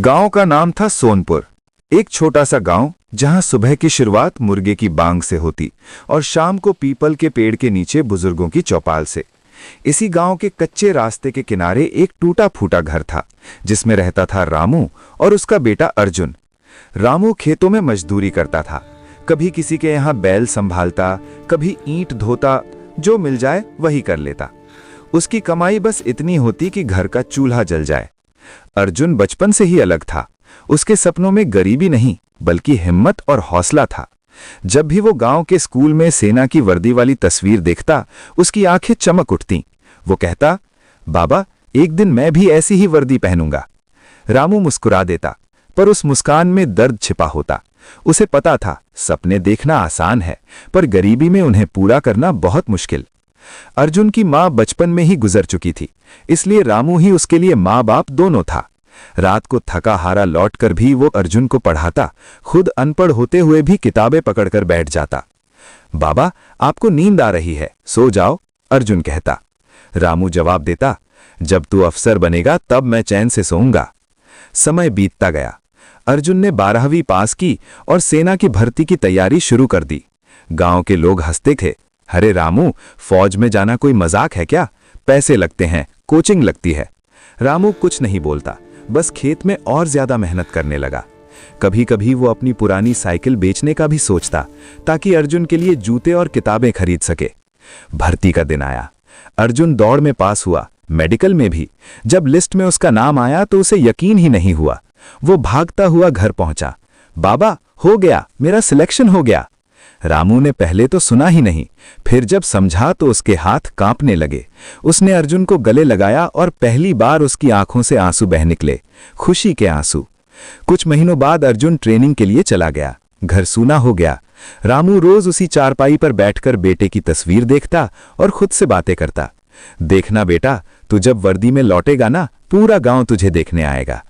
गांव का नाम था सोनपुर। एक छोटा सा गांव जहां सुबह की शुरुआत मुर्गे की बांग से होती और शाम को पीपल के पेड़ के नीचे बुजुर्गों की चौपाल से। इसी गांव के कच्चे रास्ते के किनारे एक टूटा फूटा घर था जिसमें रहता था रामू और उसका बेटा अर्जुन। रामू खेतों में मजदूरी करता था, कभी किसी के यहाँ बैल संभालता, कभी ईंट धोता, जो मिल जाए वही कर लेता। उसकी कमाई बस इतनी होती कि घर का चूल्हा जल जाए। अर्जुन बचपन से ही अलग था। उसके सपनों में गरीबी नहीं बल्कि हिम्मत और हौसला था। जब भी वो गांव के स्कूल में सेना की वर्दी वाली तस्वीर देखता, उसकी आंखें चमक उठतीं। वो कहता, बाबा एक दिन मैं भी ऐसी ही वर्दी पहनूंगा। रामू मुस्कुरा देता, पर उस मुस्कान में दर्द छिपा होता। उसे पता था सपने देखना आसान है, पर गरीबी में उन्हें पूरा करना बहुत मुश्किल। अर्जुन की मां बचपन में ही गुजर चुकी थी, इसलिए रामू ही उसके लिए माँ बाप दोनों था। रात को थका हारा लौटकर भी वो अर्जुन को पढ़ाता, खुद अनपढ़ होते हुए भी किताबें पकड़कर बैठ जाता। बाबा आपको नींद आ रही है, सो जाओ, अर्जुन कहता। रामू जवाब देता, जब तू अफसर बनेगा तब मैं चैन से सोऊंगा। समय बीतता गया। अर्जुन ने 12वीं पास की और सेना की भर्ती की तैयारी शुरू कर दी। गांव के लोग हंसते थे, अरे रामू फौज में जाना कोई मजाक है क्या? पैसे लगते हैं, कोचिंग लगती है। रामू कुछ नहीं बोलता, बस खेत में और ज्यादा मेहनत करने लगा। कभी कभी वो अपनी पुरानी साइकिल बेचने का भी सोचता ताकि अर्जुन के लिए जूते और किताबें खरीद सके। भर्ती का दिन आया। अर्जुन दौड़ में पास हुआ, मेडिकल में भी। जब लिस्ट में उसका नाम आया तो उसे यकीन ही नहीं हुआ। वो भागता हुआ घर पहुंचा, बाबा हो गया, मेरा सिलेक्शन हो गया। रामू ने पहले तो सुना ही नहीं, फिर जब समझा तो उसके हाथ कांपने लगे। उसने अर्जुन को गले लगाया और पहली बार उसकी आंखों से आंसू बह निकले, खुशी के आंसू। कुछ महीनों बाद अर्जुन ट्रेनिंग के लिए चला गया। घर सूना हो गया। रामू रोज उसी चारपाई पर बैठकर बेटे की तस्वीर देखता और खुद से बातें करता। देखना बेटा, तू जब वर्दी में लौटेगा ना, पूरा गांव तुझे देखने आएगा।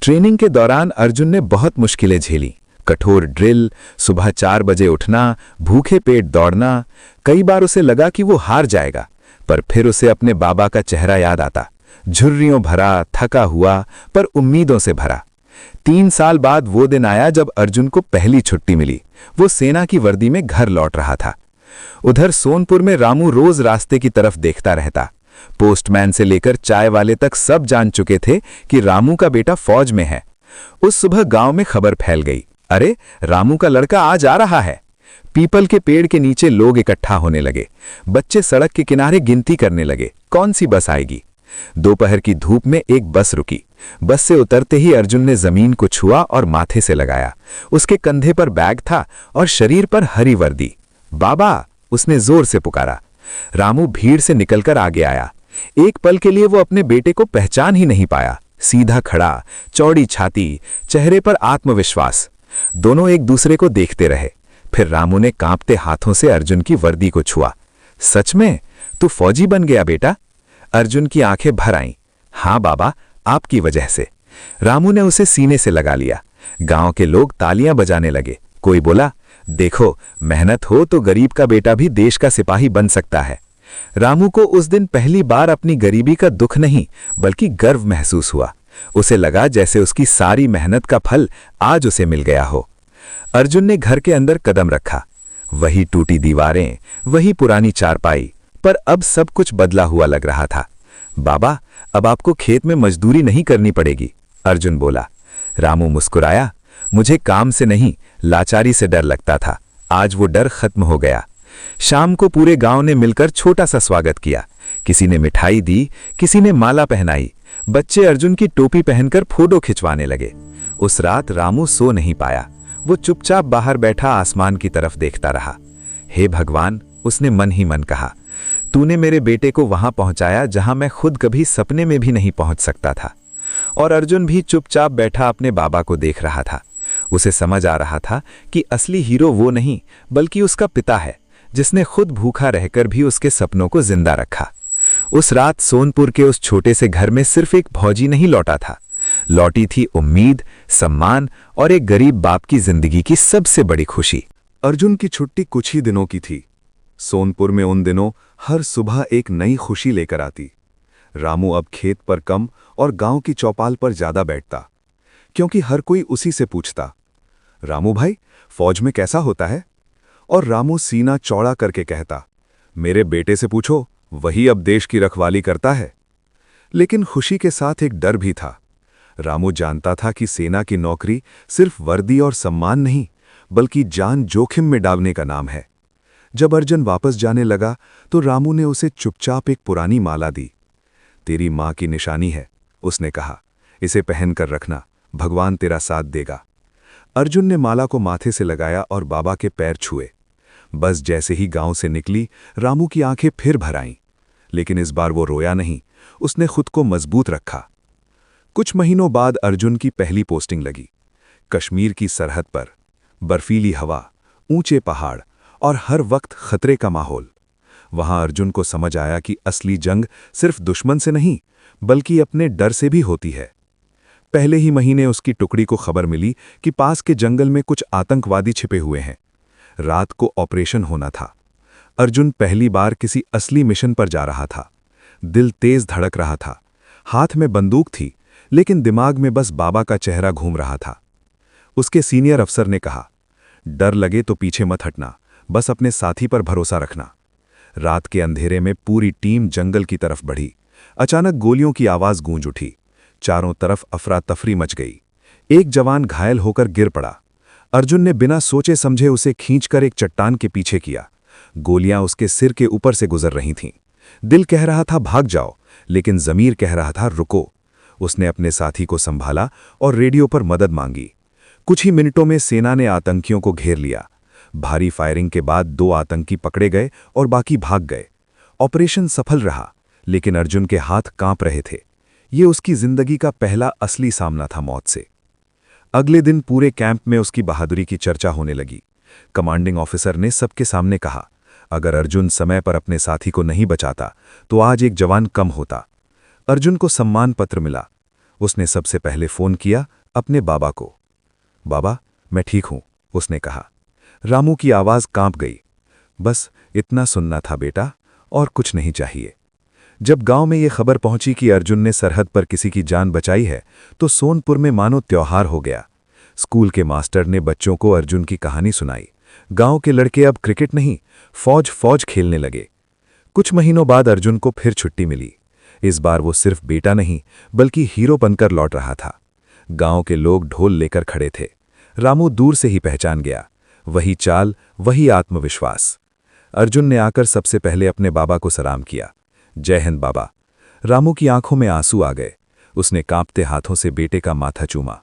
ट्रेनिंग के दौरान अर्जुन ने बहुत मुश्किलें झेली। कठोर ड्रिल, सुबह 4 बजे उठना, भूखे पेट दौड़ना। कई बार उसे लगा कि वो हार जाएगा, पर फिर उसे अपने बाबा का चेहरा याद आता, झुर्रियों भरा, थका हुआ, पर उम्मीदों से भरा। 3 साल बाद वो दिन आया जब अर्जुन को पहली छुट्टी मिली। वो सेना की वर्दी में घर लौट रहा था। उधर सोनपुर में रामू रोज रास्ते की तरफ देखता रहता। पोस्टमैन से लेकर चाय वाले तक सब जान चुके थे कि रामू का बेटा फौज में है। उस सुबह गांव में खबर फैल गई, अरे रामू का लड़का आज आ रहा है। पीपल के पेड़ के नीचे लोग इकट्ठा होने लगे। बच्चे सड़क के किनारे गिनती करने लगे, कौन सी बस आएगी। दोपहर की धूप में एक बस रुकी। बस से उतरते ही अर्जुन ने जमीन को छुआ और माथे से लगाया। उसके कंधे पर बैग था और शरीर पर हरी वर्दी। बाबा, उसने जोर से पुकारा। रामू भीड़ से निकलकर आगे आया। एक पल के लिए वो अपने बेटे को पहचान ही नहीं पाया। सीधा खड़ा, चौड़ी छाती, चेहरे पर आत्मविश्वास। दोनों एक दूसरे को देखते रहे। फिर रामू ने कांपते हाथों से अर्जुन की वर्दी को छुआ। सच में तू फौजी बन गया बेटा? अर्जुन की आंखें भर आईं। हां बाबा, आपकी वजह से। रामू ने उसे सीने से लगा लिया। गांव के लोग तालियां बजाने लगे। कोई बोला, देखो मेहनत हो तो गरीब का बेटा भी देश का सिपाही बन सकता है। रामू को उस दिन पहली बार अपनी गरीबी का दुख नहीं बल्कि गर्व महसूस हुआ। उसे लगा जैसे उसकी सारी मेहनत का फल आज उसे मिल गया हो। अर्जुन ने घर के अंदर कदम रखा। वही टूटी दीवारें, वही पुरानी चारपाई, पर अब सब कुछ बदला हुआ लग रहा था। बाबा, अब आपको खेत में मजदूरी नहीं करनी पड़ेगी, अर्जुन बोला। रामू मुस्कुराया। मुझे काम से नहीं, लाचारी से डर लगता था। आज वो डर खत्म हो गया। शाम को पूरे गांव ने मिलकर छोटा सा स्वागत किया। किसी ने मिठाई दी, किसी ने माला पहनाई। बच्चे अर्जुन की टोपी पहनकर फोटो खिंचवाने लगे। उस रात रामू सो नहीं पाया। वो चुपचाप बाहर बैठा आसमान की तरफ देखता रहा। हे भगवान, उसने मन ही मन कहा, तूने मेरे बेटे को वहां पहुंचाया जहां मैं खुद कभी सपने में भी नहीं पहुंच सकता था। और अर्जुन भी चुपचाप बैठा अपने बाबा को देख रहा था। उसे समझ आ रहा था कि असली हीरो वो नहीं बल्कि उसका पिता है, जिसने खुद भूखा रहकर भी उसके सपनों को जिंदा रखा। उस रात सोनपुर के उस छोटे से घर में सिर्फ एक फौजी नहीं लौटा था, लौटी थी उम्मीद, सम्मान और एक गरीब बाप की जिंदगी की सबसे बड़ी खुशी। अर्जुन की छुट्टी कुछ ही दिनों की थी। सोनपुर में उन दिनों हर सुबह एक नई खुशी लेकर आती। रामू अब खेत पर कम और गांव की चौपाल पर ज्यादा बैठता। क्योंकि हर कोई उसी से पूछता, रामू भाई, फौज में कैसा होता है? और रामू सीना चौड़ा करके कहता, मेरे बेटे से पूछो, वही अब देश की रखवाली करता है। लेकिन खुशी के साथ एक डर भी था। रामू जानता था कि सेना की नौकरी सिर्फ वर्दी और सम्मान नहीं, बल्कि जान जोखिम में डालने का नाम है। जब अर्जुन वापस जाने लगा तो रामू ने उसे चुपचाप एक पुरानी माला दी। तेरी माँ की निशानी है, उसने कहा, इसे पहनकर रखना, भगवान तेरा साथ देगा। अर्जुन ने माला को माथे से लगाया और बाबा के पैर छुए। बस जैसे ही गांव से निकली, रामू की आंखें फिर भर आईं। लेकिन इस बार वो रोया नहीं, उसने खुद को मजबूत रखा। कुछ महीनों बाद अर्जुन की पहली पोस्टिंग लगी। कश्मीर की सरहद पर, बर्फीली हवा, ऊंचे पहाड़ और हर वक्त खतरे का माहौल। वहां अर्जुन को समझ आया कि असली जंग सिर्फ दुश्मन से नहीं, बल्कि अपने डर से भी होती है। पहले ही महीने उसकी टुकड़ी को खबर मिली कि पास के जंगल में कुछ आतंकवादी छिपे हुए हैं। रात को ऑपरेशन होना था। अर्जुन पहली बार किसी असली मिशन पर जा रहा था। दिल तेज धड़क रहा था, हाथ में बंदूक थी, लेकिन दिमाग में बस बाबा का चेहरा घूम रहा था। उसके सीनियर अफसर ने कहा, डर लगे तो पीछे मत हटना, बस अपने साथी पर भरोसा रखना। रात के अंधेरे में पूरी टीम जंगल की तरफ बढ़ी। अचानक गोलियों की आवाज गूंज उठी। चारों तरफ अफरा तफरी मच गई। एक जवान घायल होकर गिर पड़ा। अर्जुन ने बिना सोचे समझे उसे खींचकर एक चट्टान के पीछे किया। गोलियां उसके सिर के ऊपर से गुजर रही थीं। दिल कह रहा था भाग जाओ, लेकिन ज़मीर कह रहा था रुको। उसने अपने साथी को संभाला और रेडियो पर मदद मांगी। कुछ ही मिनटों में सेना ने आतंकियों को घेर लिया। भारी फायरिंग के बाद 2 आतंकी पकड़े गए और बाकी भाग गए। ऑपरेशन सफल रहा, लेकिन अर्जुन के हाथ कांप रहे थे। ये उसकी जिंदगी का पहला असली सामना था मौत से। अगले दिन पूरे कैंप में उसकी बहादुरी की चर्चा होने लगी। कमांडिंग ऑफिसर ने सबके सामने कहा, अगर अर्जुन समय पर अपने साथी को नहीं बचाता तो आज एक जवान कम होता। अर्जुन को सम्मान पत्र मिला। उसने सबसे पहले फोन किया अपने बाबा को। बाबा, मैं ठीक हूं, उसने कहा। रामू की आवाज कांप गई। बस इतना सुनना था बेटा, और कुछ नहीं चाहिए। जब गांव में ये खबर पहुंची कि अर्जुन ने सरहद पर किसी की जान बचाई है, तो सोनपुर में मानो त्योहार हो गया। स्कूल के मास्टर ने बच्चों को अर्जुन की कहानी सुनाई। गांव के लड़के अब क्रिकेट नहीं, फौज खेलने लगे। कुछ महीनों बाद अर्जुन को फिर छुट्टी मिली। इस बार वो सिर्फ बेटा नहीं, बल्कि हीरो बनकर लौट रहा था। गांव के लोग ढोल लेकर खड़े थे। रामू दूर से ही पहचान गया। वही चाल, वही आत्मविश्वास। अर्जुन ने आकर सबसे पहले अपने बाबा को सलाम किया। जय हिंद बाबा। रामू की आंखों में आंसू आ गए। उसने कांपते हाथों से बेटे का माथा चूमा।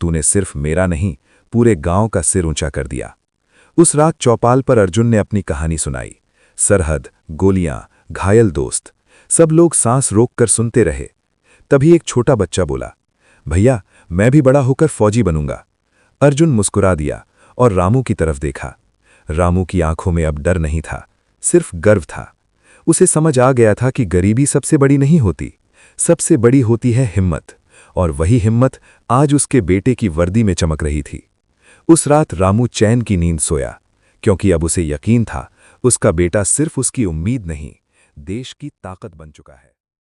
तूने सिर्फ मेरा नहीं, पूरे गांव का सिर ऊंचा कर दिया। उस रात चौपाल पर अर्जुन ने अपनी कहानी सुनाई। सरहद, गोलियां, घायल दोस्त, सब लोग सांस रोककर सुनते रहे। तभी एक छोटा बच्चा बोला, भैया, मैं भी बड़ा होकर फौजी बनूंगा। अर्जुन मुस्कुरा दिया और रामू की तरफ देखा। रामू की आंखों में अब डर नहीं था, सिर्फ गर्व था। उसे समझ आ गया था कि गरीबी सबसे बड़ी नहीं होती, सबसे बड़ी होती है हिम्मत, और वही हिम्मत आज उसके बेटे की वर्दी में चमक रही थी। उस रात रामू चैन की नींद सोया, क्योंकि अब उसे यकीन था उसका बेटा सिर्फ उसकी उम्मीद नहीं, देश की ताकत बन चुका है।